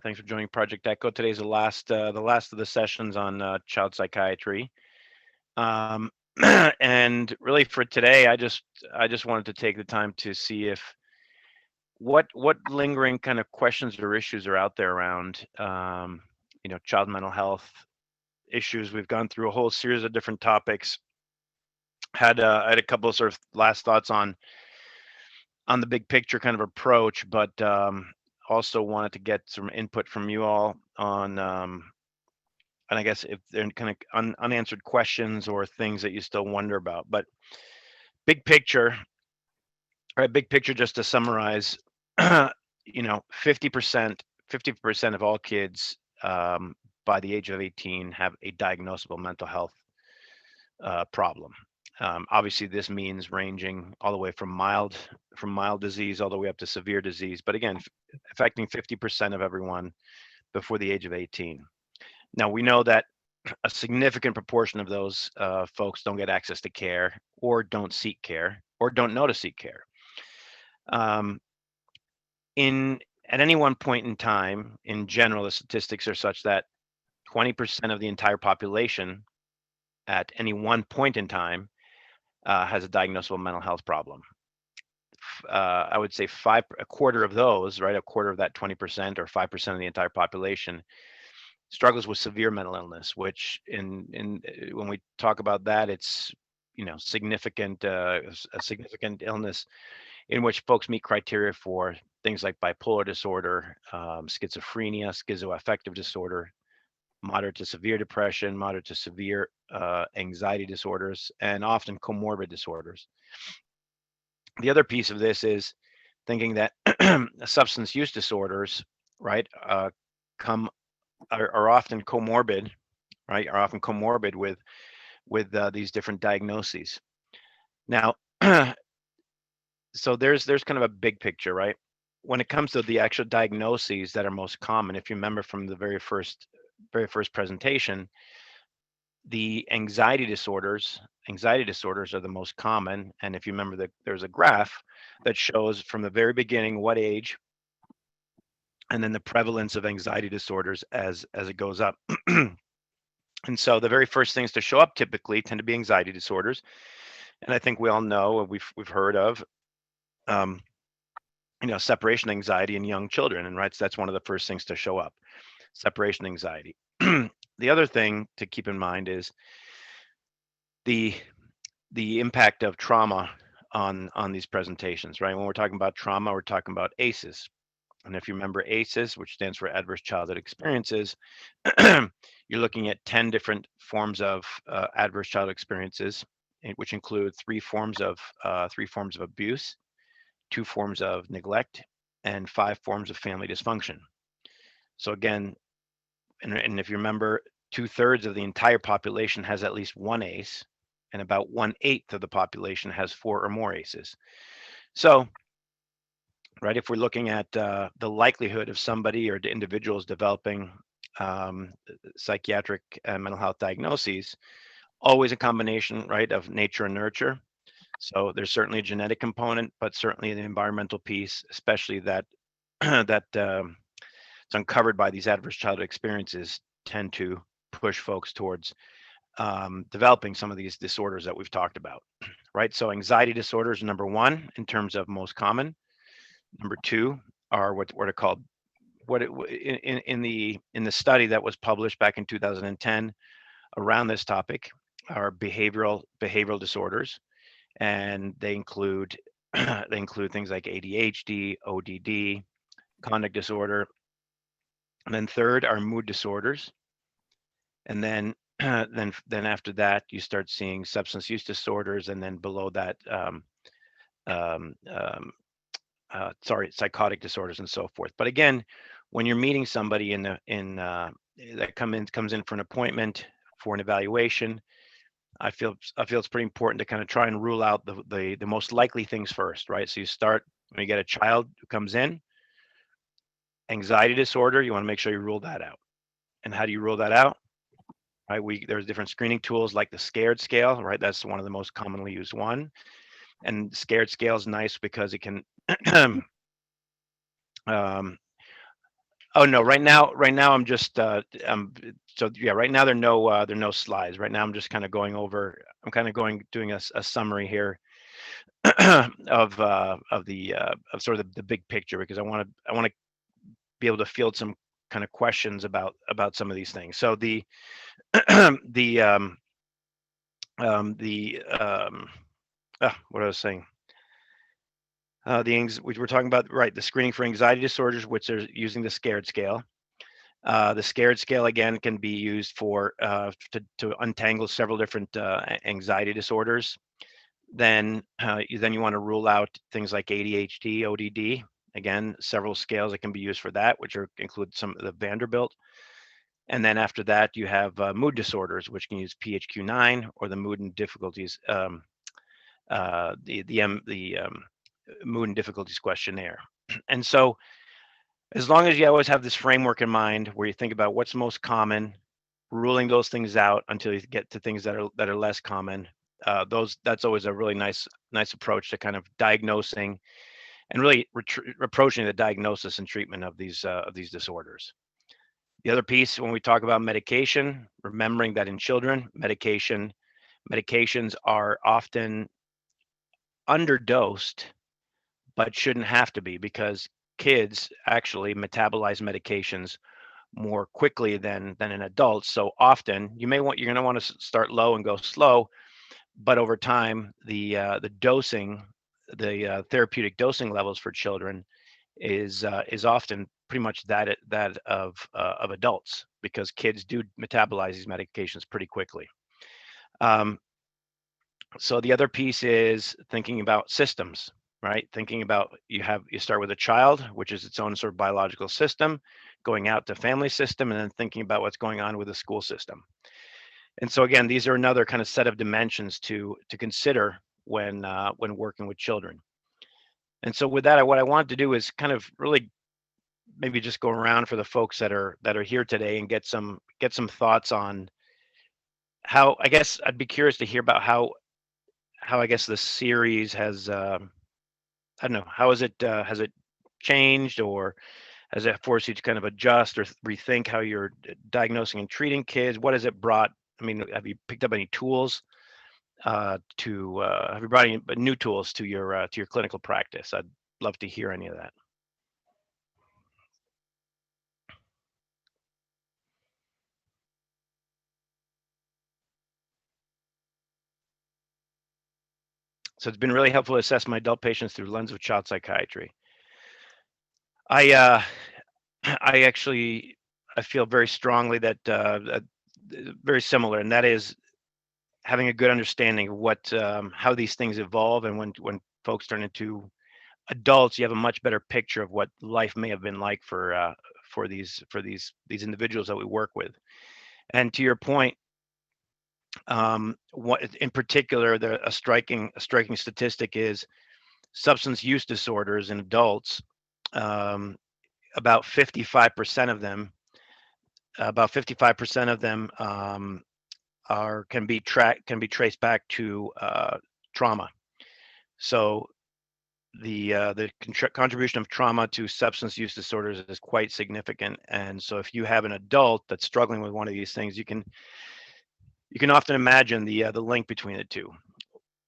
Thanks for joining Project Echo. Today's the last of the sessions on child psychiatry. And really for today, I just wanted to take the time to see if what lingering kind of questions or issues are out there around child mental health issues. We've gone through a whole series of different topics. I had a couple of sort of last thoughts on the big picture kind of approach, but also wanted to get some input from you all on and I guess if they're kind of unanswered questions or things that you still wonder about. But big picture, big picture, just to summarize, 50% of all kids by the age of 18 have a diagnosable mental health problem. Obviously, this means ranging all the way from mild disease all the way up to severe disease. But again, affecting 50% of everyone before the age of 18. Now, we know that a significant proportion of those folks don't get access to care, or don't seek care, or don't know to seek care. At any one point in time, in general, the statistics are such that 20% of the entire population at any one point in time has a diagnosable mental health problem. I would say a quarter of those, right, a quarter of that 20% or 5% of the entire population struggles with severe mental illness, which when we talk about that, it's significant a significant illness in which folks meet criteria for things like bipolar disorder, schizophrenia, schizoaffective disorder, moderate to severe depression, moderate to severe anxiety disorders, and often comorbid disorders. The other piece of this is thinking that substance use disorders, right, are often comorbid, right? Are often comorbid with these different diagnoses. Now, so there's kind of a big picture, right? When it comes to the actual diagnoses that are most common, if you remember from the very first presentation, the anxiety disorders are the most common. And if you remember, there's a graph that shows from the very beginning what age, and then the prevalence of anxiety disorders as it goes up. And so the very first things to show up typically tend to be anxiety disorders. And I think we all know, we've heard of separation anxiety in young children, and right, so that's one of the first things to show up, separation anxiety. The other thing to keep in mind is the impact of trauma on these presentations, right? When we're talking about trauma, we're talking about ACEs. And if you remember ACEs, which stands for Adverse Childhood Experiences, you're looking at 10 different forms of adverse childhood experiences, which include three forms of abuse, 2 forms of neglect, and 5 forms of family dysfunction. So again, and if you remember, 2/3 of the entire population has at least one ACE, and about 1/8 of the population has 4 or more ACEs. So, right, if we're looking at the likelihood of somebody or the individuals developing psychiatric and mental health diagnoses, always a combination, right, of nature and nurture. So there's certainly a genetic component, but certainly the environmental piece, especially that it's uncovered by these adverse childhood experiences, tend to push folks towards developing some of these disorders that we've talked about, right? So anxiety disorders are number 1 in terms of most common. Number 2 are what are called, in the study that was published back in 2010 around this topic, are behavioral disorders, and they include things like ADHD, ODD, conduct disorder. And then third are mood disorders, and then after that you start seeing substance use disorders, and then below that psychotic disorders and so forth. But again, when you're meeting somebody that comes in for an appointment, for an evaluation, I feel it's pretty important to kind of try and rule out the most likely things first, right? So you start when you get a child who comes in, anxiety disorder, you want to make sure you rule that out. And how do you rule that out? Right, there's different screening tools like the SCARED scale, right? That's one of the most commonly used one. And SCARED scale is nice because it can Um, oh no, right now I'm just so yeah, right now there are no slides. Right now I'm just kind of going over. I'm kind of doing a summary here of the of sort of the big picture, because I want to be able to field some kind of questions about some of these things. So the the the what I was saying. Which we're talking about, right? The screening for anxiety disorders, which are using the scared scale. The scared scale again can be used for to untangle several different anxiety disorders. Then you want to rule out things like ADHD, ODD. Again, several scales that can be used for that, which include some of the Vanderbilt. And then after that, you have mood disorders, which can use PHQ-9 or the mood and difficulties, the mood and difficulties questionnaire. And so, as long as you always have this framework in mind, where you think about what's most common, ruling those things out until you get to things that are less common, that's always a really nice approach to kind of diagnosing and really approaching the diagnosis and treatment of these disorders. The other piece, when we talk about medication, remembering that in children, medications are often underdosed, but shouldn't have to be, because kids actually metabolize medications more quickly than an adult. So often you're going to want to start low and go slow, but over time the dosing, the therapeutic dosing levels for children is often pretty much that of adults, because kids do metabolize these medications pretty quickly. So the other piece is thinking about systems, right? Thinking about you start with a child, which is its own sort of biological system, going out to family system, and then thinking about what's going on with the school system. And so again, these are another kind of set of dimensions to consider when working with children. And so with that, what I wanted to do is kind of really maybe just go around for the folks that are here today and get some thoughts on how, I guess I'd be curious to hear about how I guess the series has I don't know, how has it changed, or has it forced you to kind of adjust or rethink how you're diagnosing and treating kids? What has it brought? I mean, have you picked up any tools have you brought any new tools to your clinical practice? I'd love to hear any of that. So it's been really helpful to assess my adult patients through the lens of child psychiatry. I actually feel very strongly that very similar, and that is having a good understanding of what how these things evolve, and when folks turn into adults, you have a much better picture of what life may have been like for these individuals that we work with. And to your point, what in particular, a striking statistic is substance use disorders in adults. About 55% of them, can be traced back to trauma. So the contribution of trauma to substance use disorders is quite significant. And so if you have an adult that's struggling with one of these things, you can often imagine the link between the two.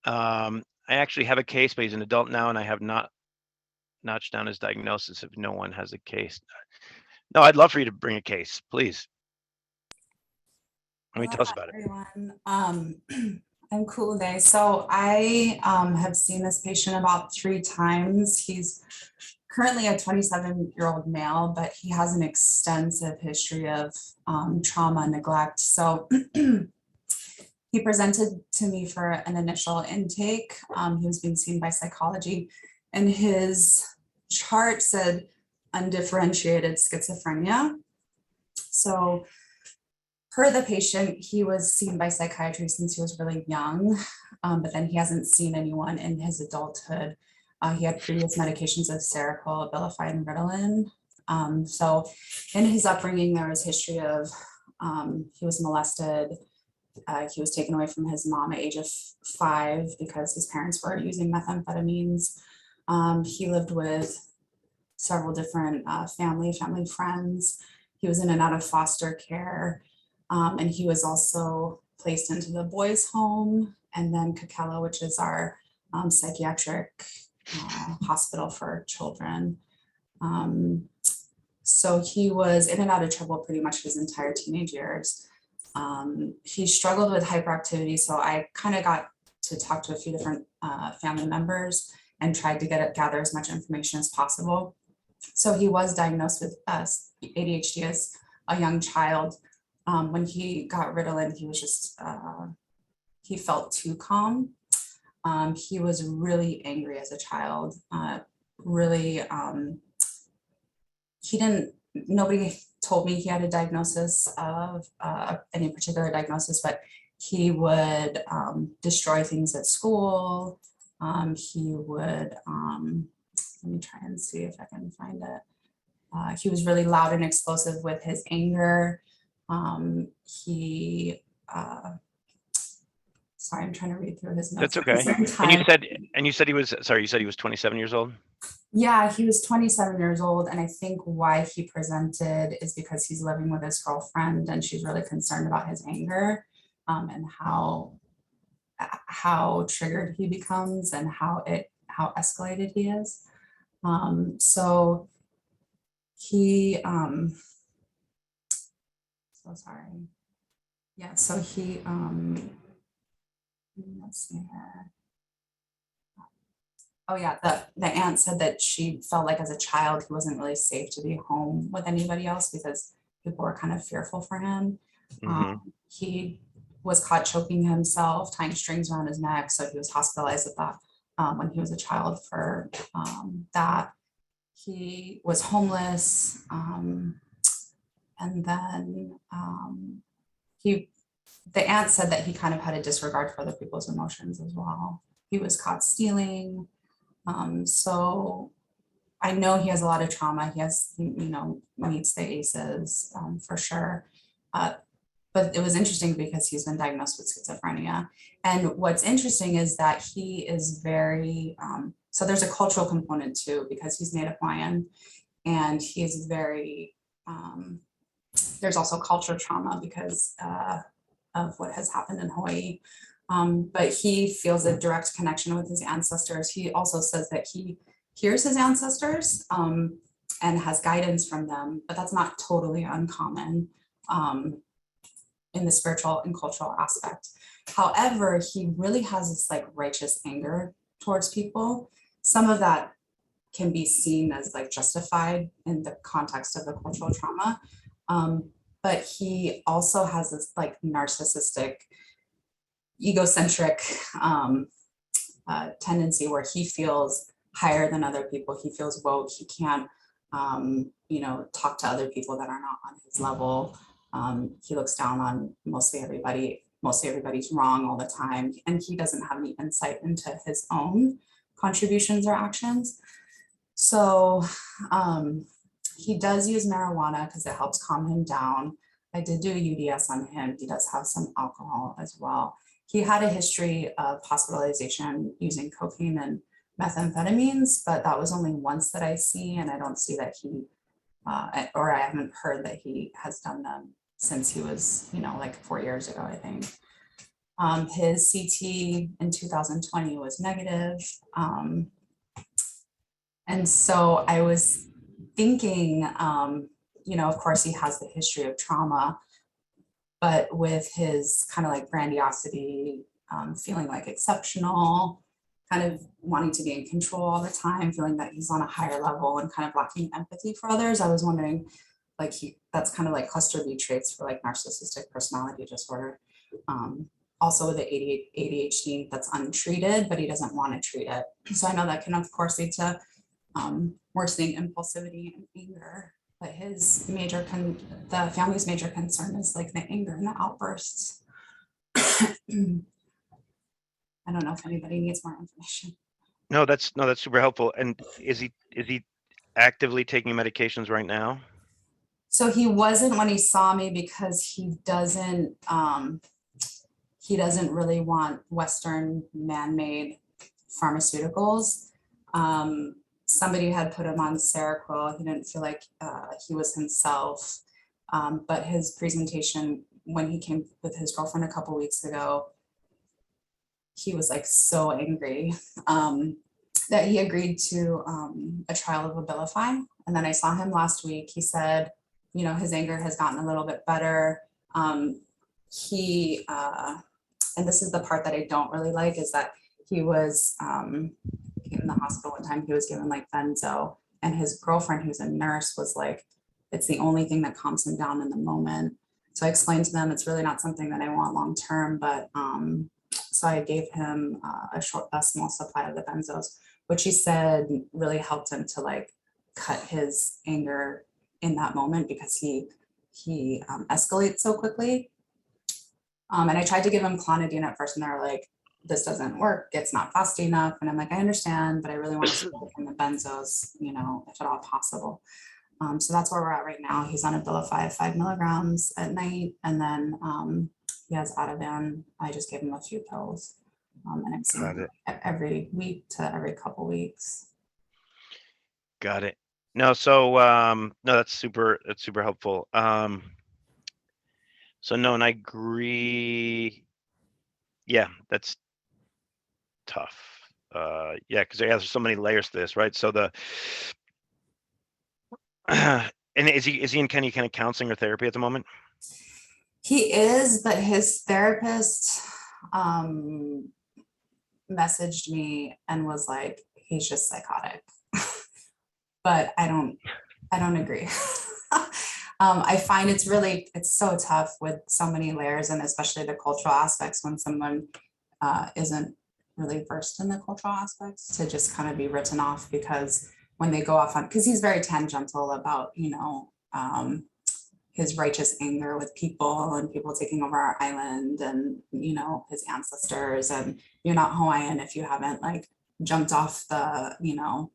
I actually have a case, but he's an adult now, and I have not notched down his diagnosis if no one has a case. No, I'd love for you to bring a case, please. Let me tell us about everyone. I'm cool today. So I have seen this patient about 3 times. He's currently a 27-year-old male, but he has an extensive history of trauma and neglect. So he presented to me for an initial intake. He was being seen by psychology, and his chart said undifferentiated schizophrenia. So per the patient, he was seen by psychiatry since he was really young, but then he hasn't seen anyone in his adulthood. He had previous medications of Seroquel, Abilify, and Ritalin. So in his upbringing, there was history of he was molested. He was taken away from his mom at age of 5 because his parents were using methamphetamines. He lived with several different family friends. He was in and out of foster care. And he was also placed into the boys' home, and then Kakela, which is our psychiatric hospital for children. So he was in and out of trouble pretty much his entire teenage years. He struggled with hyperactivity, so I kind of got to talk to a few different family members and tried to gather as much information as possible. So he was diagnosed with ADHD as a young child. When he got Ritalin, he was just, he felt too calm. He was really angry as a child, nobody told me he had a diagnosis of any particular diagnosis, but he would destroy things at school. He would, let me try and see if I can find it. He was really loud and explosive with his anger. Sorry, I'm trying to read through his notes. That's okay. And you said he was, sorry, you said he was 27 years old? Yeah, he was 27 years old. And I think why he presented is because he's living with his girlfriend and she's really concerned about his anger and how triggered he becomes and how escalated he is. So sorry. Yeah, so he, let's see here. Oh yeah, the aunt said that she felt like as a child, he wasn't really safe to be home with anybody else because people were kind of fearful for him. He was caught choking himself, tying strings around his neck. So he was hospitalized with that when he was a child for that. He was homeless. And then the aunt said that he kind of had a disregard for other people's emotions as well. He was caught stealing. So I know he has a lot of trauma. He has, meets the ACEs for sure. But it was interesting because he's been diagnosed with schizophrenia. And what's interesting is that he is very, so there's a cultural component too, because he's Native Hawaiian and he is very, there's also cultural trauma because of what has happened in Hawaii. But he feels a direct connection with his ancestors. He also says that he hears his ancestors and has guidance from them, but that's not totally uncommon in the spiritual and cultural aspect. However, he really has this like righteous anger towards people. Some of that can be seen as like justified in the context of the cultural trauma. But he also has this like narcissistic, egocentric tendency where he feels higher than other people. He feels woke. He can't, talk to other people that are not on his level. He looks down on mostly everybody. Mostly everybody's wrong all the time. And he doesn't have any insight into his own contributions or actions. So he does use marijuana because it helps calm him down. I did do a UDS on him. He does have some alcohol as well. He had a history of hospitalization using cocaine and methamphetamines, but that was only once that I see, and I don't see that he, or I haven't heard that he has done them since he was, like 4 years ago, I think. His CT in 2020 was negative. And so I was thinking, of course he has the history of trauma, but with his kind of like grandiosity, feeling like exceptional, kind of wanting to be in control all the time, feeling that he's on a higher level and kind of lacking empathy for others. I was wondering, like that's kind of like cluster B traits for like narcissistic personality disorder. Also with the ADHD that's untreated, but he doesn't want to treat it. So I know that can of course lead to worsening impulsivity and anger. But the family's major concern is like the anger and the outbursts. I don't know if anybody needs more information. No, that's super helpful. And is he actively taking medications right now? So he wasn't when he saw me because he doesn't really want Western man-made pharmaceuticals. somebody had put him on Seroquel. He didn't feel like he was himself. But his presentation, when he came with his girlfriend a couple weeks ago, he was like so angry that he agreed to a trial of Abilify. And then I saw him last week. He said, you know, his anger has gotten a little bit better. And this is the part that I don't really like, is that he was in the hospital one time, he was given like benzo, and his girlfriend, who's a nurse, was like, it's the only thing that calms him down in the moment. So I explained to them, it's really not something that I want long term, but so I gave him a small supply of the benzos, which he said really helped him to like cut his anger in that moment, because he escalates so quickly. And I tried to give him clonidine at first, and they were like, this doesn't work, it's not fast enough. And I'm like, I understand, but I really want to stay in the benzos, you know, if at all possible. So that's where we're at right now. He's on Abilify 5 milligrams at night, and then he has Adhd. I just gave him a few pills, and I'm seeing him every week to every couple weeks. Got it. No, so no, that's super helpful. So no, and I agree. Yeah, that's tough. Yeah, because there's so many layers to this, right? So and is he in any kind of counseling or therapy at the moment? He is, but his therapist messaged me and was like, he's just psychotic. But I don't agree. I find it's so tough with so many layers, and especially the cultural aspects, when someone isn't really versed in the cultural aspects, to just kind of be written off, because when they go off on, because he's very tangential about, you know, his righteous anger with people and people taking over our island, and, you know, his ancestors, and you're not Hawaiian if you haven't like jumped off the, you know,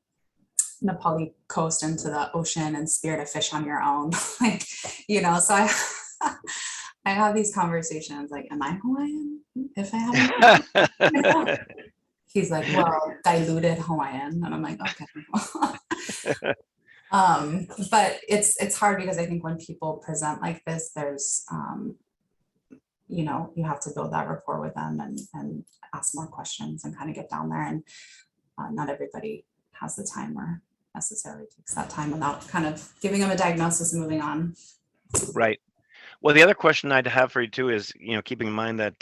Nepali coast into the ocean and speared a fish on your own. Like, you know, so I have these conversations like, am I Hawaiian if I haven't? You know? He's like, well, diluted Hawaiian. And I'm like, okay. But it's hard, because I think when people present like this, there's you know, you have to build that rapport with them and ask more questions and kind of get down there. And not everybody has the time, or necessarily takes that time, without kind of giving them a diagnosis and moving on. Right. Well, the other question I'd have for you too is, you know, keeping in mind that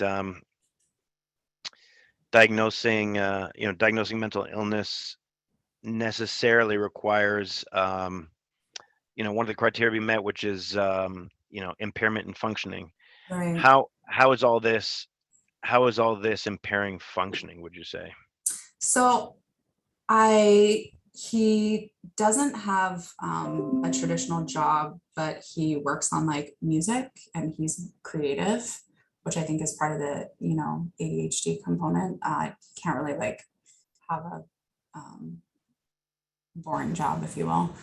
diagnosing mental illness necessarily requires, you know, one of the criteria we met, which is, you know, impairment in functioning. Right. How is all this impairing functioning, would you say? So he doesn't have a traditional job, but he works on like music, and he's creative, which I think is part of the, you know, ADHD component. Can't really like have a boring job, if you will.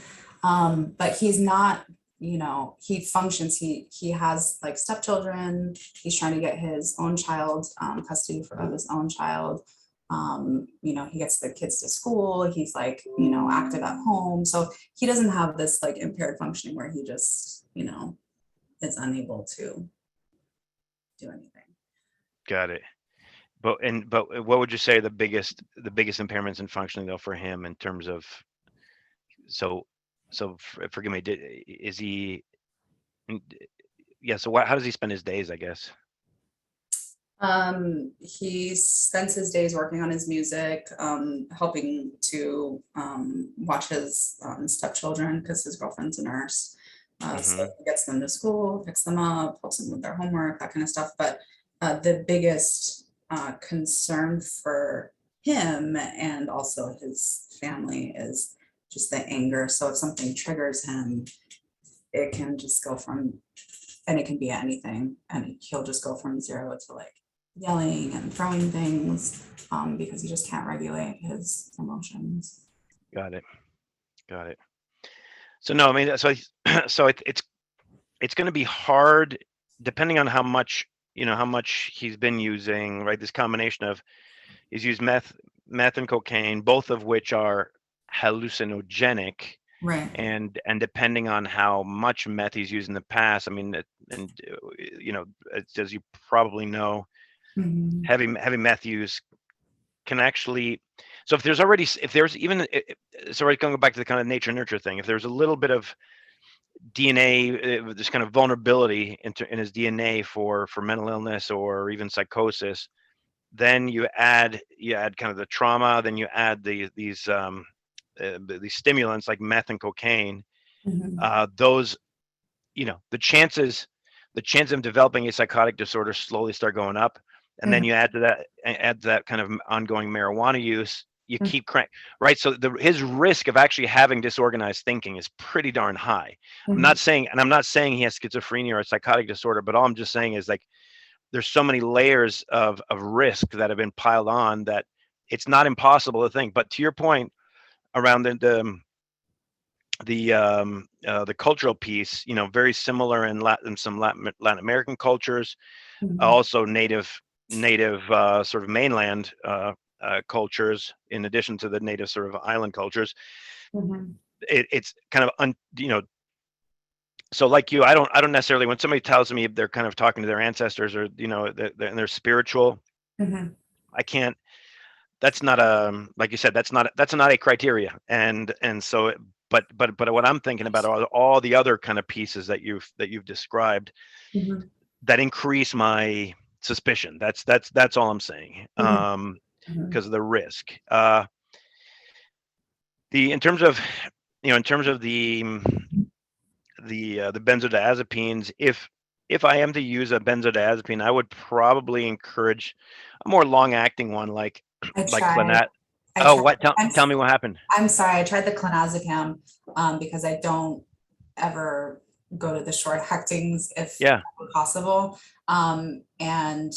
But he's not, you know, he functions, he has like stepchildren. He's trying to get his own child, custody of his own child. You know, he gets the kids to school. He's like, you know, active at home. So he doesn't have this like impaired functioning where he just, you know, is unable to do anything. Got it. But what would you say are the biggest impairments in functioning though for him, in terms of, so forgive me, is he, yeah, so how does he spend his days, I guess? He spends his days working on his music, helping to watch his stepchildren, because his girlfriend's a nurse. So he gets them to school, picks them up, helps them with their homework, that kind of stuff. But the biggest concern for him, and also his family, is just the anger. So if something triggers him, it can just go from, and it can be anything, and he'll just go from 0 to like yelling and throwing things, because he just can't regulate his emotions. Got it. So no, I mean, so it's going to be hard, depending on how much he's been using, right? This combination of, he's used meth and cocaine, both of which are hallucinogenic, Right. and depending on how much meth he's used in the past, I mean, as you probably know, Mhm. heavy meth use can actually. So if there's even, so right, going back to the kind of nature nurture thing, if there's a little bit of DNA, this kind of vulnerability in his DNA for mental illness or even psychosis, then you add kind of the trauma, then you add these stimulants like meth and cocaine. Mhm. Those, the chances of developing a psychotic disorder slowly start going up, and then Mhm. you add to that kind of ongoing marijuana use. You Mhm. keep right. So his risk of actually having disorganized thinking is pretty darn high. I'm Mhm. not saying he has schizophrenia or a psychotic disorder, but all I'm just saying is, like, there's so many layers of risk that have been piled on that it's not impossible to think. But to your point around the cultural piece, very similar in some Latin American cultures, Mhm. also native sort of mainland cultures, in addition to the native sort of island cultures. Mhm. It's kind of so like you, I don't necessarily, when somebody tells me they're kind of talking to their ancestors, or and they're spiritual, Mhm. I can't. That's not a, like you said, that's not a criteria. And so, but what I'm thinking about are all the other kind of pieces that you've described Mhm. that increase my suspicion. That's all I'm saying. Mhm. Mhm. Because of the risk. The in terms of the benzodiazepines, if I am to use a benzodiazepine, I would probably encourage a more long acting one, I like tried. Clonat. I Oh, tried. what? Tell me what happened. I'm sorry. I tried the clonazepam because I don't ever go to the short actings if Yeah. possible. And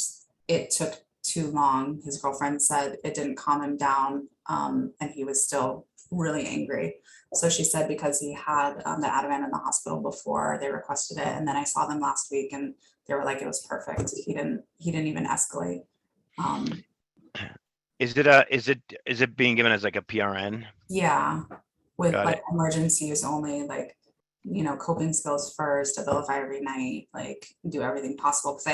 it took too long. His girlfriend said it didn't calm him down, and he was still really angry. So she said because he had the Ativan in the hospital before, they requested it, and then I saw them last week, and they were like it was perfect. He didn't even escalate. Um, Is it being given as like a PRN? yeah, with Got like it. emergency use only, like, coping skills first, Abilify every night, like do everything possible. Cause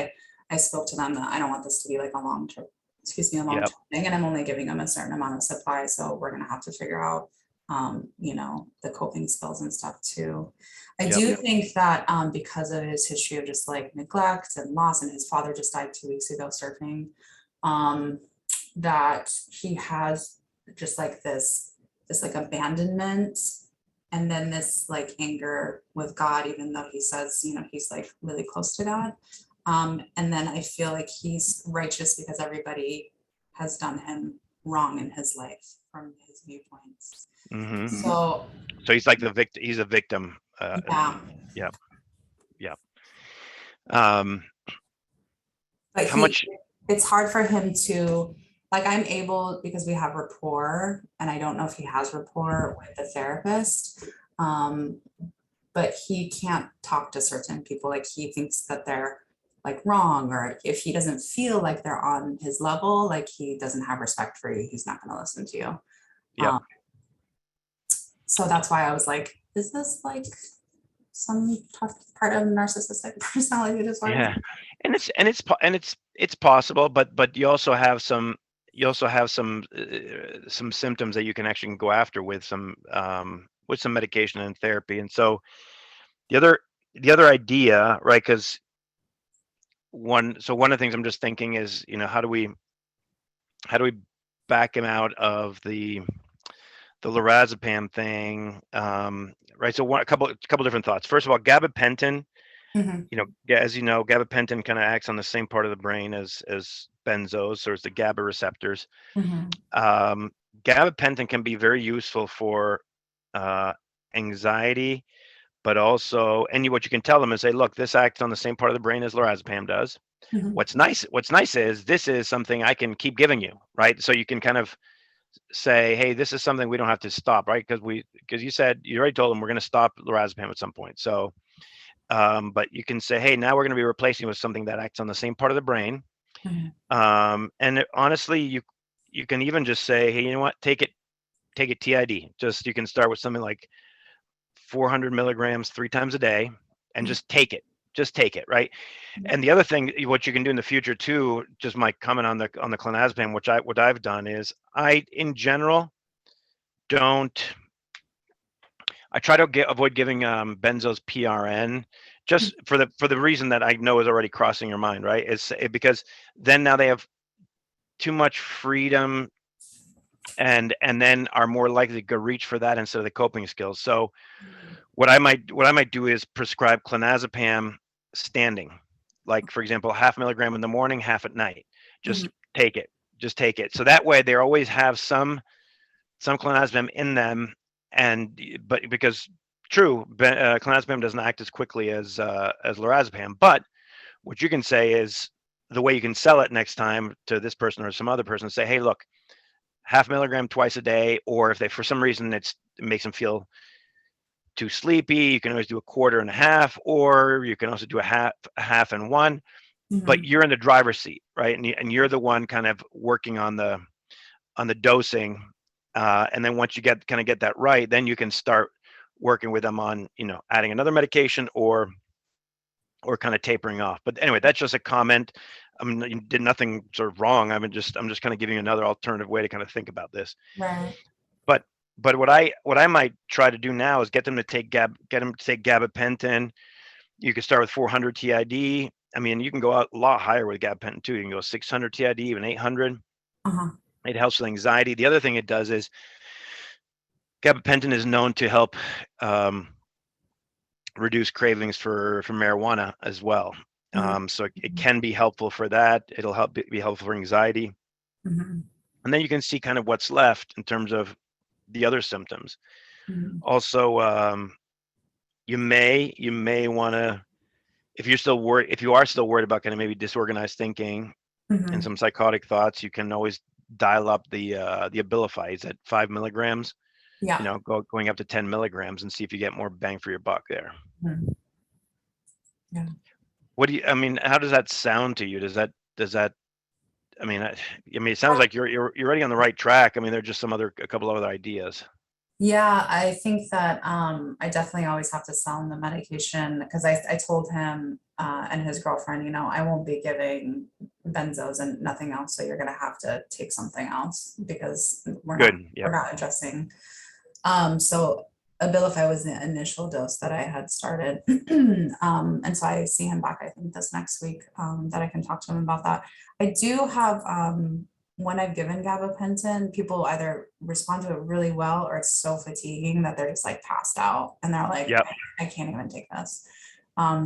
I spoke to them that I don't want this to be like a long-term, a Yep. long-term thing, and I'm only giving them a certain amount of supply. So we're gonna have to figure out, the coping skills and stuff too. I Yep. do think that because of his history of just like neglect and loss, and his father just died 2 weeks ago surfing, um, that he has just like this like abandonment, and then this like anger with God, even though he says, he's like really close to God. And then I feel like he's righteous because everybody has done him wrong in his life from his viewpoints. Hmm. So So he's like the victim. He's a victim. yeah, Yep. Yep. Um, but how much? it's hard for him to, like, I'm able, because we have rapport, and I don't know if he has rapport with the therapist. Um, but he can't talk to certain people, like he thinks that they're like wrong, or if he doesn't feel like they're on his level, like he doesn't have respect for you, he's not going to listen to you. Yep. um, so that's why I was like, is this like some tough part of narcissistic personality disorder? Yeah. And it's possible, but you also have some symptoms that you can actually go after with some medication and therapy. And so the other the other idea, right? Because one of the things I'm just thinking is, how do we back him out of the lorazepam thing, right? So a couple different thoughts. First of all, gabapentin. Mhm. As you know, gabapentin kind of acts on the same part of the brain as benzos, so it's the GABA receptors. Mhm. Um, Gabapentin can be very useful for uh, anxiety, but also, and what you can tell them is, say, look, this acts on the same part of the brain as lorazepam does. Mhm. What's nice is this is something I can keep giving you, right? So you can kind of say, hey, this is something we don't have to stop, right? Because you already told them we're going to stop lorazepam at some point. So, but you can say, hey, now we're going to be replacing with something that acts on the same part of the brain. Mhm. Honestly, you can even just say, hey, you know what, take it take it TID. Just you can start with something like 400 milligrams 3 times a day, and just take it. Just take it, right? And the other thing, what you can do in the future too, just my comment on the clonazepam, what I've done is I, in general, don't. I try to avoid giving benzos PRN, just for the reason that I know is already crossing your mind, right? Because then now they have too much freedom, and then are more likely to go reach for that instead of the coping skills. So what I might do is prescribe clonazepam standing, like for example, 0.5 milligram in the morning, half at night. Just take it. Just take it. So that way they always have some clonazepam in them, but because clonazepam doesn't act as quickly as lorazepam. But what you can say is, the way you can sell it next time to this person or some other person, say, hey, look, 0.5 milligram twice a day, or if they, for some reason, it makes them feel too sleepy, you can always do 1/4 and 1/2, or you can also do a half and 1. But you're in the driver's seat, right? And you're the one kind of working on the dosing, and then once you get that right, then you can start working with them on, adding another medication or kind of tapering off. But anyway, that's just a comment. I mean, you did nothing sort of wrong. I'm just kind of giving you another alternative way to kind of think about this. Right. But what I might try to do now is get them to take gabapentin. You could start with 400 TID. I mean, you can go out a lot higher with gabapentin too. You can go 600 TID, even 800. It helps with anxiety. The other thing it does is gabapentin is known to help reduce cravings for marijuana as well. So it can be helpful for that. It'll be helpful for anxiety. And then you can see kind of what's left in terms of the other symptoms. Also, you may want to, if you are still worried about kind of maybe disorganized thinking and some psychotic thoughts, you can always dial up the Abilify at 5 milligrams. Yeah. Going up to 10 milligrams, and see if you get more bang for your buck there. Yeah. I mean, how does that sound to you? Does that I mean, it sounds like you're already on the right track. I mean, there are just a couple of other ideas. Yeah, I think that I definitely always have to sell him the medication, because I told him and his girlfriend, I won't be giving benzos and nothing else, so you're gonna have to take something else, because we're not addressing. So Abilify was the initial dose that I had started. And so I see him back, I think this next week, that I can talk to him about that. I do have, when I've given gabapentin, people either respond to it really well, or it's so fatiguing that they're just like passed out and they're like, I can't even take this.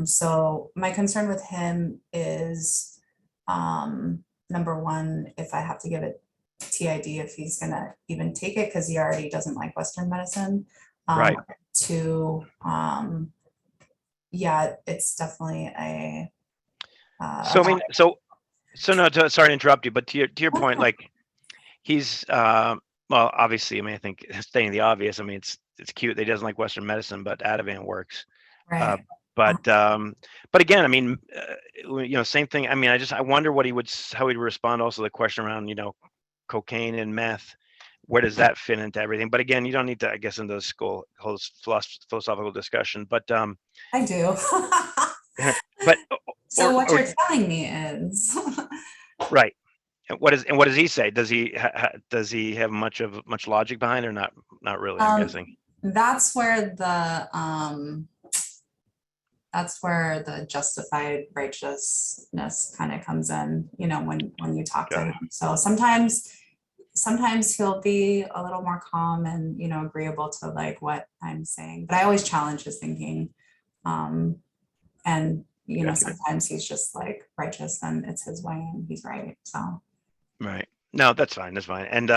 So my concern with him is, number one, if I have to give it TID, if he's gonna even take it, because he already doesn't like Western medicine. Right. Two, yeah, it's definitely a. So I mean, no, sorry to interrupt you, but to your point, like he's well, obviously, I mean, I think stating the obvious. I mean, it's cute that he doesn't like Western medicine, but Ativan works. Right. But again, I mean, same thing. I mean, I wonder how he'd respond. Also, the question around, cocaine and meth, where does that fit into everything? But again, you don't need to, I guess, into this whole philosophical discussion. But I do. but so what you're telling me is right. And what does he say? Does he have much logic behind it, or not really? I'm guessing that's where the justified righteousness kind of comes in, when you talk to him. So sometimes he'll be a little more calm and, agreeable to like what I'm saying, but I always challenge his thinking. And, sometimes he's just like righteous and it's his way and he's right. So. Right. No, that's fine. That's fine. And,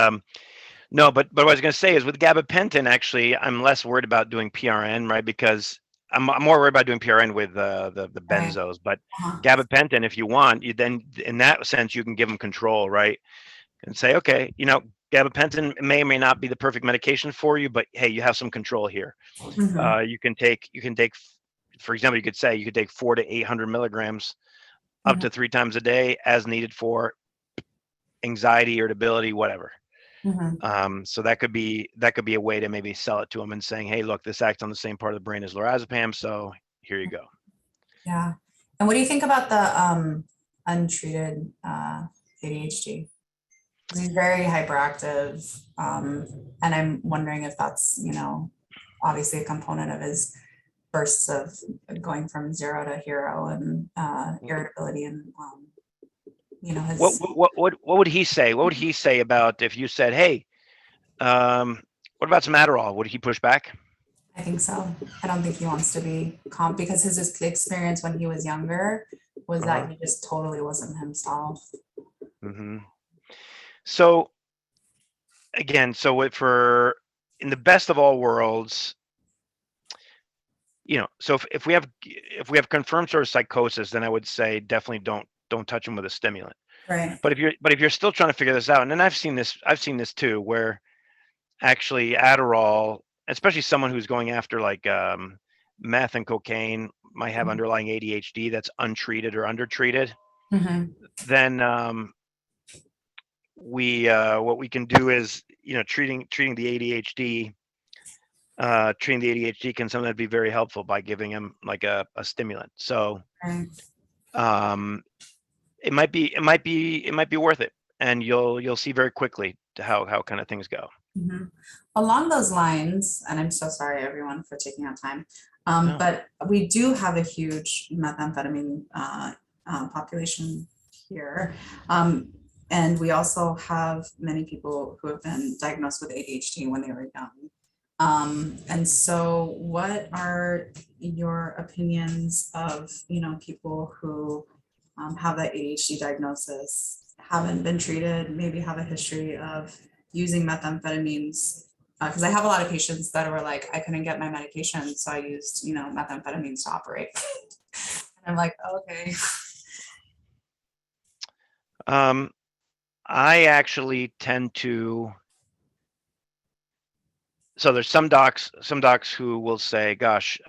no, but what I was going to say is with gabapentin, actually, I'm less worried about doing PRN, right? Because I'm more worried about doing PRN with the benzos, but gabapentin, if you want, you then, in that sense, you can give them control, right? And say, okay, gabapentin may or may not be the perfect medication for you, but hey, you have some control here. You can take, for example, you could take 400 to 800 milligrams up to 3 times a day as needed for anxiety, irritability, whatever. So that could be a way to maybe sell it to them and saying, hey, look, this acts on the same part of the brain as lorazepam, so here you go. Yeah. And what do you think about the untreated ADHD? Because he's very hyperactive, and I'm wondering if that's, obviously a component of his bursts of going from zero to hero and irritability and his. What would he say? What would he say about if you said, hey, what about some Adderall? Would he push back? I think so. I don't think he wants to be because his experience when he was younger was that he just totally wasn't himself. So again, for in the best of all worlds, so if we have confirmed sort of psychosis, then I would say definitely don't touch him with a stimulant. Right. But if you're still trying to figure this out, and then I've seen this too, where actually Adderall, especially someone who's going after like meth and cocaine, might have underlying ADHD that's untreated or undertreated. Then what we can do is treating the ADHD. Treating the ADHD can sometimes be very helpful by giving him like a stimulant. So it might be worth it, and you'll see very quickly how kind of things go. Along those lines, and I'm so sorry everyone for taking our time, but we do have a huge methamphetamine population here. And we also have many people who have been diagnosed with ADHD when they were young. And so what are your opinions of, people who have that ADHD diagnosis, haven't been treated, maybe have a history of using methamphetamines? Because I have a lot of patients that were like, I couldn't get my medication, so I used, methamphetamines to operate. And I'm like, okay. I actually tend to. So there's some docs who will say, gosh,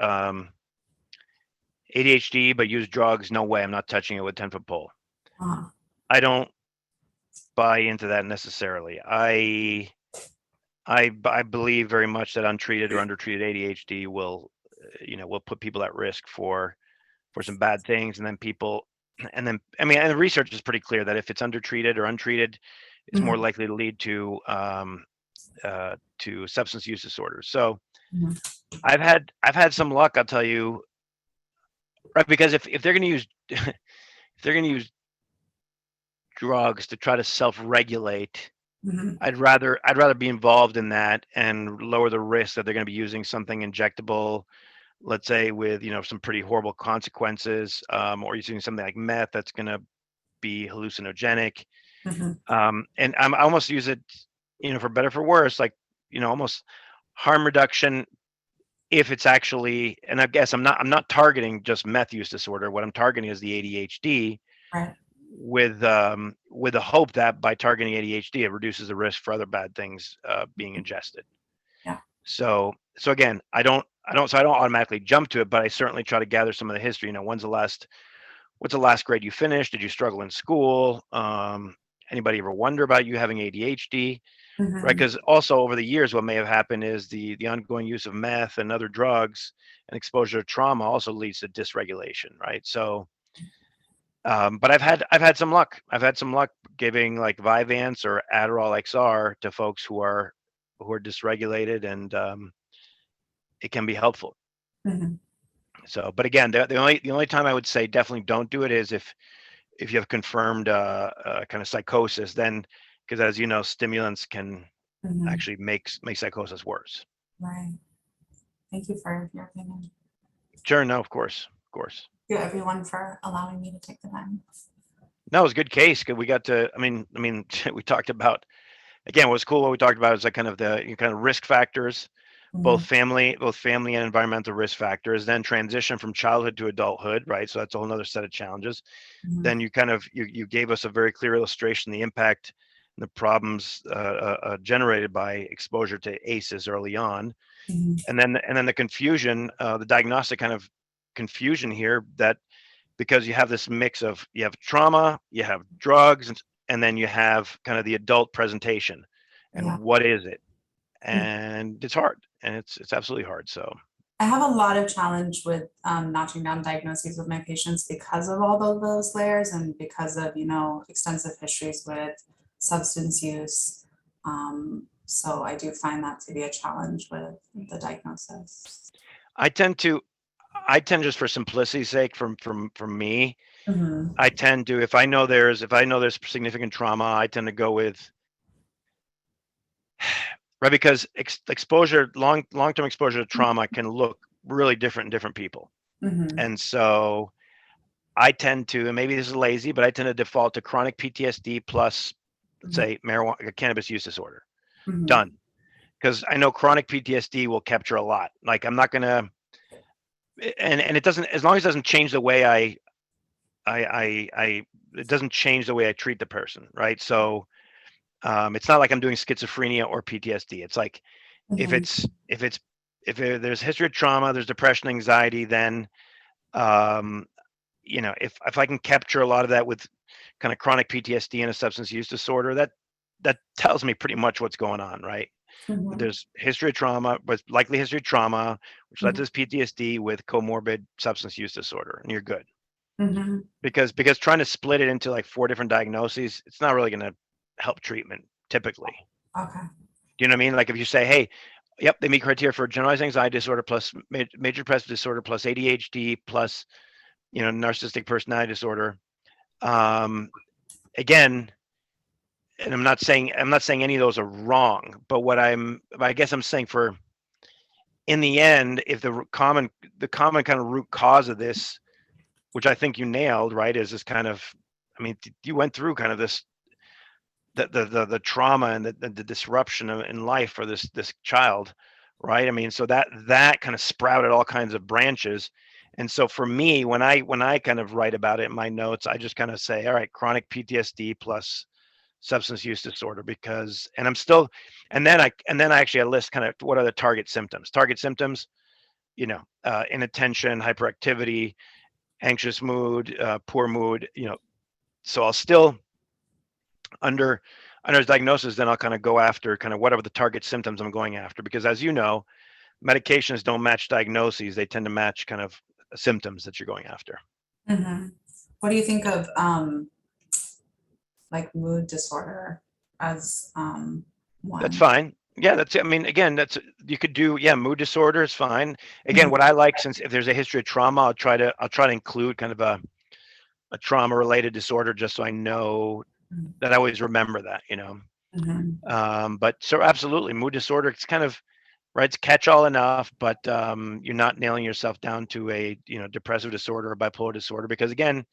ADHD, but use drugs. No way, I'm not touching it with 10-foot pole. I don't buy into that necessarily. I believe very much that untreated or undertreated ADHD will put people at risk for some bad things. And then the research is pretty clear that if it's undertreated or untreated, it's more likely to lead to substance use disorders. So I've had some luck, I'll tell you, right? Because if they're going to use drugs to try to self-regulate, I'd rather be involved in that and lower the risk that they're going to be using something injectable, let's say with some pretty horrible consequences, or using something like meth that's going to be hallucinogenic. And I almost use it, for better for worse, like almost harm reduction if it's actually, and I guess I'm not targeting just meth use disorder. What I'm targeting is the ADHD, right, with the hope that by targeting ADHD, it reduces the risk for other bad things being ingested. Yeah. So again, I don't automatically jump to it, but I certainly try to gather some of the history. What's the last grade you finished? Did you struggle in school? Anybody ever wonder about you having ADHD? Right, because also over the years, what may have happened is the ongoing use of meth and other drugs and exposure to trauma also leads to dysregulation, right? So, but I've had some luck. I've had some luck giving like Vyvanse or Adderall XR to folks who are dysregulated, and it can be helpful. So, but again, the only time I would say definitely don't do it is if you have confirmed kind of psychosis, then. Because as you know, stimulants can actually make psychosis worse. Right. Thank you for your opinion. Sure. No, of course. Thank you everyone for allowing me to take the time. No, it was a good case. We got to, I mean, we talked about, again, what's cool, what we talked about is like kind of the risk factors, both family and environmental risk factors, then transition from childhood to adulthood, right? So that's a whole nother set of challenges. Then you you gave us a very clear illustration, the impact, the problems generated by exposure to ACEs early on, and then the confusion, the diagnostic kind of confusion here, that because you have this mix of, you have trauma, you have drugs, and then you have kind of the adult presentation, and Yeah. what is it? Mm. And it's hard, and it's absolutely hard. So I have a lot of challenge with notching down diagnoses with my patients because of all of those layers and because of, extensive histories with substance use. So I do find that to be a challenge with the diagnosis. I tend just for simplicity's sake, from me, Mhm. I tend to, if I know there's significant trauma, I tend to go with, right, because exposure, long-term exposure to trauma can look really different in different people. Mhm. And so I tend to, and maybe this is lazy, but I tend to default to chronic PTSD plus, let's say, marijuana, cannabis use disorder. Mhm. Done. Because I know chronic PTSD will capture a lot. Like I'm not gonna, and it doesn't, as long as it doesn't change the way it doesn't change the way I treat the person, right? So it's not like I'm doing schizophrenia or PTSD. It's like if Mhm. it's if there's history of trauma, there's depression, anxiety, then um, if I can capture a lot of that with kind of chronic PTSD and a substance use disorder, that tells me pretty much what's going on, right? Mhm. There's history of trauma, but likely history of trauma, which led to Mhm. this PTSD with comorbid substance use disorder, and you're good. Mhm. Because trying to split it into like 4 different diagnoses, it's not really going to help treatment typically. Okay. Do you know what I mean? Like if you say, hey, yep, they meet criteria for generalized anxiety disorder plus major depressive disorder plus ADHD plus narcissistic personality disorder. Um, Again, and I'm not saying any of those are wrong, but I guess I'm saying, for in the end, if the common kind of root cause of this, which I think you nailed, right, is this kind of, I mean, you went through kind of this, the trauma and the disruption in life for this child, right? I mean, so that kind of sprouted all kinds of branches. And so for me, when I kind of write about it in my notes, I just kind of say, all right, chronic PTSD plus substance use disorder, because, and I'm still, and then I actually list kind of what are the target symptoms. Inattention, hyperactivity, anxious mood, poor mood, so I'll still, under his diagnosis, then I'll kind of go after kind of whatever the target symptoms I'm going after, because as you know, medications don't match diagnoses, they tend to match kind of symptoms that you're going after. Mhm. What do you think of like mood disorder as That's one? fine. Yeah, I mean, again, you could do, yeah, mood disorder is fine. Again, Mhm. what I like, since if there's a history of trauma, I'll try to include kind of a trauma related disorder, just so I know that I always remember that. Mhm. But so absolutely, mood disorder, it's kind of, right, it's catch all enough, but you're not nailing yourself down to a depressive disorder or bipolar disorder, because again,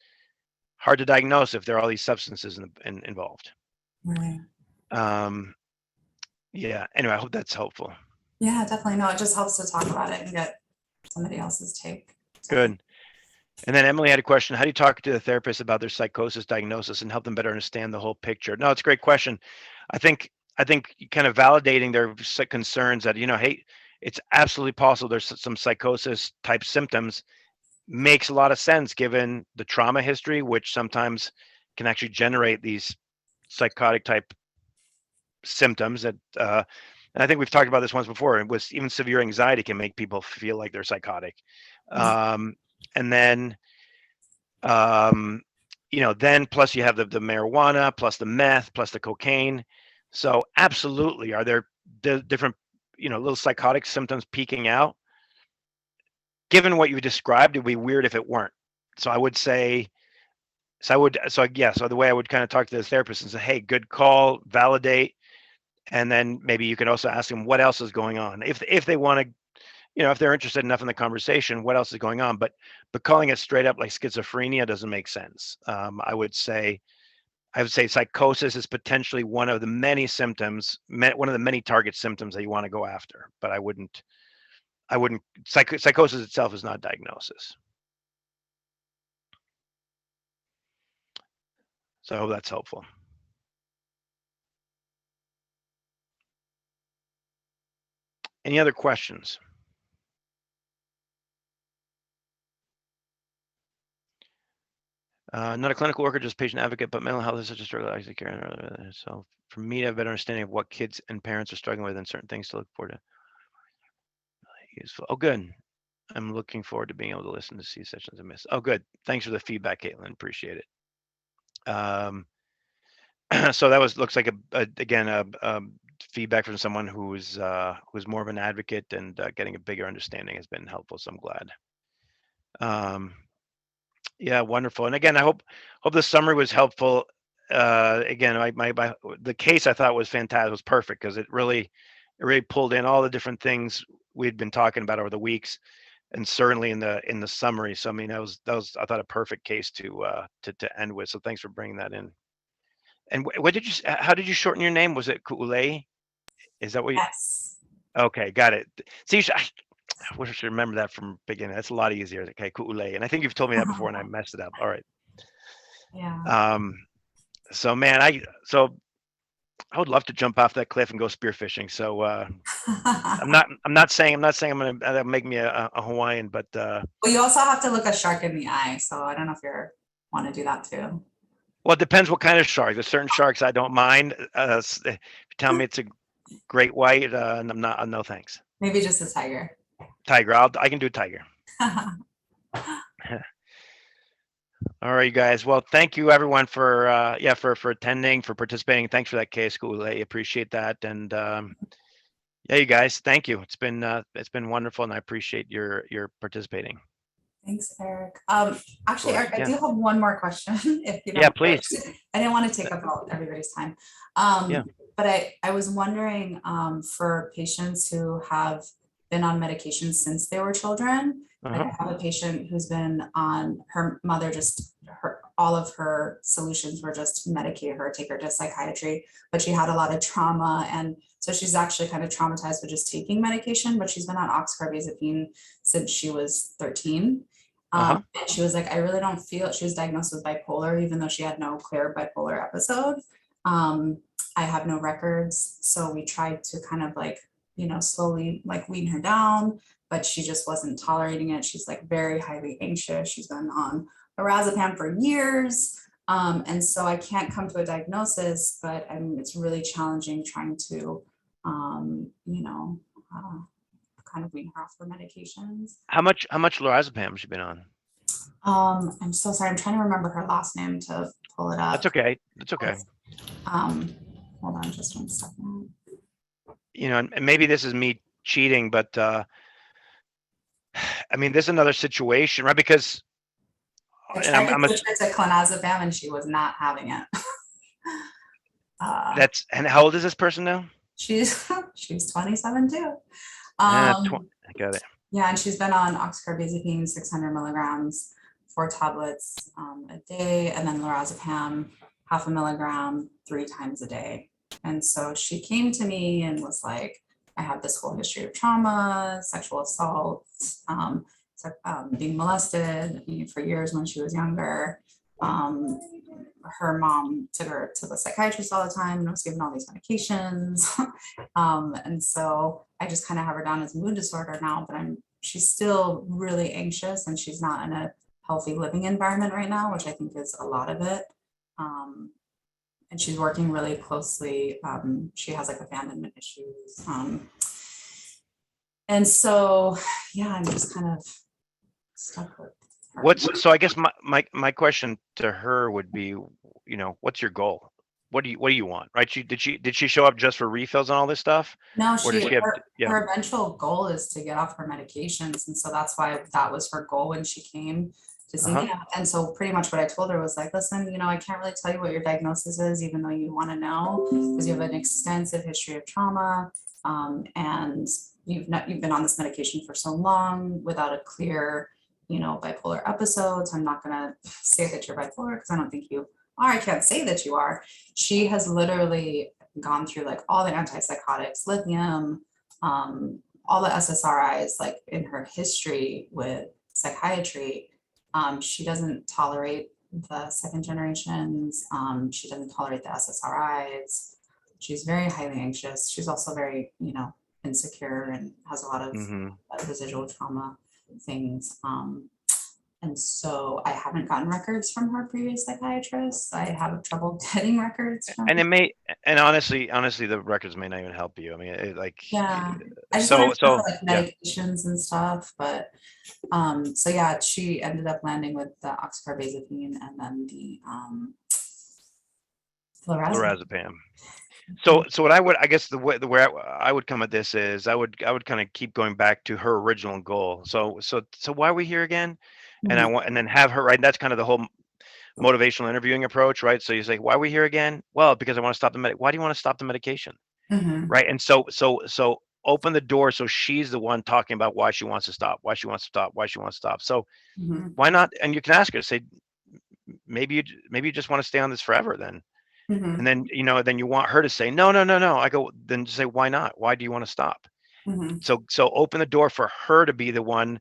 hard to diagnose if there are all these substances involved. Right. um yeah, anyway, I hope that's helpful. Yeah, definitely. No, it just helps to talk about it and get somebody else's take. So, Good. And then Emily had a question: how do you talk to the therapist about their psychosis diagnosis and help them better understand the whole picture? No, it's a great question. I think kind of validating their concerns that, hey, it's absolutely possible there's some psychosis type symptoms, makes a lot of sense given the trauma history, which sometimes can actually generate these psychotic type symptoms that, and I think we've talked about this once before, and with even severe anxiety can make people feel like they're psychotic. um, and then um, then plus you have the marijuana plus the meth plus the cocaine. So absolutely, are there different little psychotic symptoms peeking out? Given what you described, it'd be weird if it weren't. So I would say, so the way I would kind of talk to the therapist and say, hey, good call, validate, and then maybe you can also ask them what else is going on, if they want to, if they're interested enough in the conversation, what else is going on. But calling it straight up like schizophrenia doesn't make sense. I would say psychosis is potentially one of the many symptoms, one of the many target symptoms that you want to go after. But I wouldn't psychosis itself is not diagnosis. So I hope that's helpful. Any other questions? Not a clinical worker, just patient advocate, but mental health is such a struggle. I actually care. So for me to have a better understanding of what kids and parents are struggling with and certain things to look forward to. Useful. Oh, good. I'm looking forward to being able to listen to see sessions I miss. Oh, good. Thanks for the feedback, Caitlin. Appreciate it. So that looks like a feedback from someone who's more of an advocate, and getting a bigger understanding has been helpful. So I'm glad. Yeah, wonderful. And again, I hope the summary was helpful. Again, the case I thought was fantastic, was perfect, because it really pulled in all the different things we'd been talking about over the weeks, and certainly in the summary. So I mean, that was I thought a perfect case to end with. So thanks for bringing that in. And what did you? How did you shorten your name? Was it Ku'ule? Is that what you? Yes. Okay, got it. See, I wish I should remember that from beginning. That's a lot easier. Okay, Ku'ule. And I think you've told me that before, and I messed it up. All right. Yeah. So man, I would love to jump off that cliff and go spearfishing. So I'm not saying I'm gonna make me a Hawaiian, but Well, you also have to look a shark in the eye. So I don't know if you want to do that too. well, it depends what kind of shark. There's certain sharks I don't mind. If you tell me it's a great white, and I'm not. No thanks. Maybe just a tiger. Tiger. I can do tiger. All right, you guys. Well, thank you everyone for attending, for participating. Thanks for that case, Ku'ule. Appreciate that. And yeah, you guys, thank you. It's been wonderful, and I appreciate your participating. Thanks, Eric. Actually, Eric, I do have one more question. If you don't. Yeah, please. I didn't want to take up all everybody's time. Yeah. But I was wondering, for patients who have been on medication since they were children. Like I have a patient who's been on, her mother all of her solutions were just medicate her, take her to psychiatry, but she had a lot of trauma. And so she's actually kind of traumatized with just taking medication, but she's been on oxcarbazepine since she was 13. And she was like, I really don't feel, she was diagnosed with bipolar, even though she had no clear bipolar episode. I have no records. So we tried to kind of like, slowly like wean her down, but she just wasn't tolerating it. She's like very highly anxious. She's been on lorazepam for years. And so I can't come to a diagnosis, but I mean, it's really challenging trying to, kind of wean her off her medications. How much lorazepam has she been on? I'm so sorry. I'm trying to remember her last name to pull it up. That's okay. That's okay. Hold on just 1 second. And maybe this is me cheating, but I mean, there's another situation, right? Because I tried to switch her to clonazepam and she was not having it. And how old is this person now? She's 27 too. I got it. Yeah, and she's been on oxcarbazepine 600 milligrams, 4 tablets a day, and then lorazepam 0.5 milligram 3 times a day. And so she came to me and was like, I have this whole history of trauma, sexual assault, being molested for years when she was younger. Her mom took her to the psychiatrist all the time and was given all these medications. And so I just kind of have her down as mood disorder now, but she's still really anxious and she's not in a healthy living environment right now, which I think is a lot of it. And she's working really closely. She has like abandonment issues. And so, yeah, I'm just kind of stuck with her. So I guess my question to her would be, what's your goal? What do you want? Right? Did she show up just for refills and all this stuff? No, her eventual goal is to get off her medications. And so that's why that was her goal when she came to see me. And so pretty much what I told her was like, listen, I can't really tell you what your diagnosis is, even though you want to know, because you have an extensive history of trauma. And you've been on this medication for so long without a clear, bipolar episodes. I'm not going to say that you're bipolar because I don't think you are. I can't say that you are. She has literally gone through like all the antipsychotics, lithium, all the SSRIs, like in her history with psychiatry. She doesn't tolerate the second generations. She doesn't tolerate the SSRIs. She's very highly anxious. She's also very, insecure and has a lot of residual trauma things. And so I haven't gotten records from her previous psychiatrist. I have trouble getting records from. And it may, and honestly, the records may not even help you. I mean, Yeah, I just so, wanted to know for like yeah, medications and stuff, but so yeah, she ended up landing with the oxcarbazepine and then the flurazepam. lorazepam. So what I guess the way I would come at this is I would kind of keep going back to her original goal. So why are we here again? And Mhm, and then have her, right. That's kind of the whole motivational interviewing approach, right? So you say, why are we here again? Well, because I want to stop the why do you want to stop the medication? mhm, Right. And so open the door so she's the one talking about why she wants to stop, why she wants to stop, why she wants to stop. So mhm, why not? And you can ask her, say, maybe you just want to stay on this forever then. And mhm, then, then you want her to say, no, no, no, no. I go, then just say, why not? Why do you want to stop? mhm, So open the door for her to be the one. And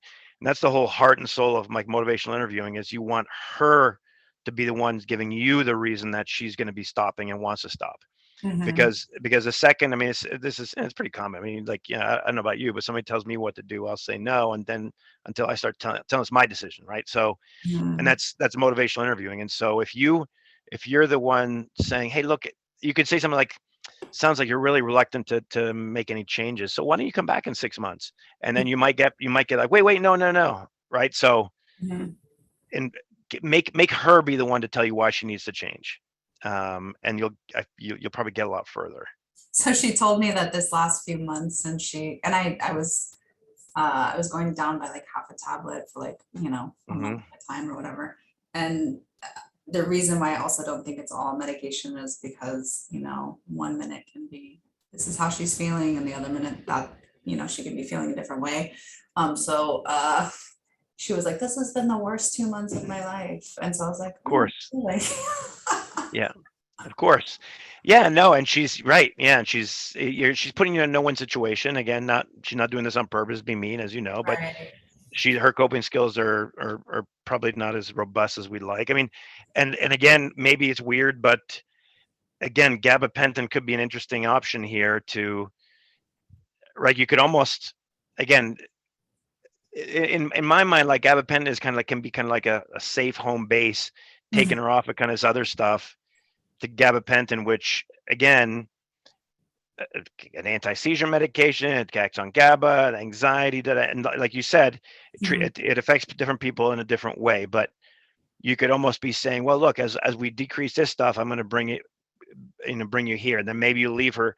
that's the whole heart and soul of like motivational interviewing, is you want her to be the one giving you the reason that she's going to be stopping and wants to stop. mhm, Because the second, I mean, it's pretty common. I mean, like, I don't know about you, but somebody tells me what to do, I'll say no. And then until I start telling it's my decision. Right. So, and mhm, that's motivational interviewing. And so if you're the one saying, hey, look, you could say something like, sounds like you're really reluctant to make any changes. So why don't you come back in 6 months? And then you might get like, wait, no, no, no. Right. So, mhm. and make her be the one to tell you why she needs to change. And you'll probably get a lot further. So she told me that this last few months, and I was going down by like half a tablet for like, a month Hmm. at a time or whatever. And the reason why I also don't think it's all medication is because, 1 minute can be, this is how she's feeling, and the other minute that, she can be feeling a different way. So she was like, this has been the worst 2 months of my life. And so I was like, Of oh, course. really? Yeah. Of course. Yeah, no, and she's right. Yeah, and she's putting you in a no-win situation. Again, she's not doing this on purpose to be mean, as you know, but Right. her coping skills are probably not as robust as we'd like. I mean, and again, maybe it's weird, but again, gabapentin could be an interesting option here to, right, you could almost, again, in my mind, like gabapentin is kind of like, can be kind of like a safe home base, Mhm, taking her off of kind of this other stuff to gabapentin, which again, an anti-seizure medication, it acts on GABA, anxiety, and like you said, mhm, it affects different people in a different way. But you could almost be saying, well, look, as we decrease this stuff, I'm going to bring you here. And then maybe you leave her.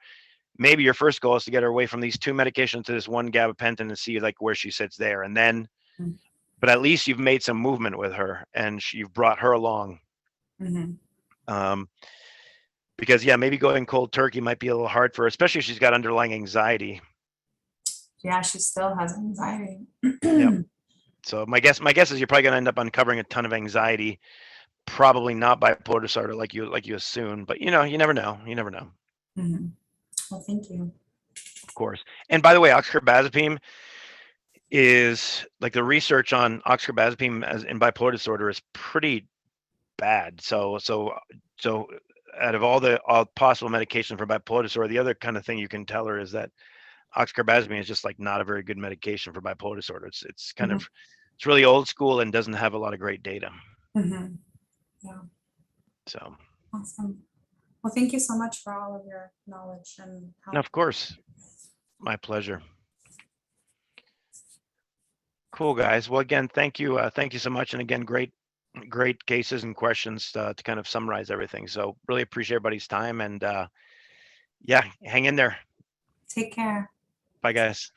Maybe your first goal is to get her away from these two medications to this one gabapentin and see like where she sits there. And then, mhm, but at least you've made some movement with her and you've brought her along. mhm. Um, because yeah, maybe going cold turkey might be a little hard for her, especially if she's got underlying anxiety. Yeah, she still has anxiety. Yep. So my guess is you're probably going to end up uncovering a ton of anxiety. Probably not bipolar disorder like you assume, but you never know. You never know. Mhm. Well, thank you. Of course. And by the way, oxcarbazepine is like the research on oxcarbazepine as in bipolar disorder is pretty bad. So out of all possible medication for bipolar disorder, the other kind of thing you can tell her is that oxcarbazepine is just like not a very good medication for bipolar disorder. It's kind Mhm, of it's really old school and doesn't have a lot of great data. mhm. Yeah, So, awesome. Well, thank you so much for all of your knowledge and no, help. of course, my pleasure. Cool, guys. Well, again, thank you so much, and again, great cases and questions to kind of summarize everything. So, really appreciate everybody's time, and yeah, hang in there. Take care. Bye, guys.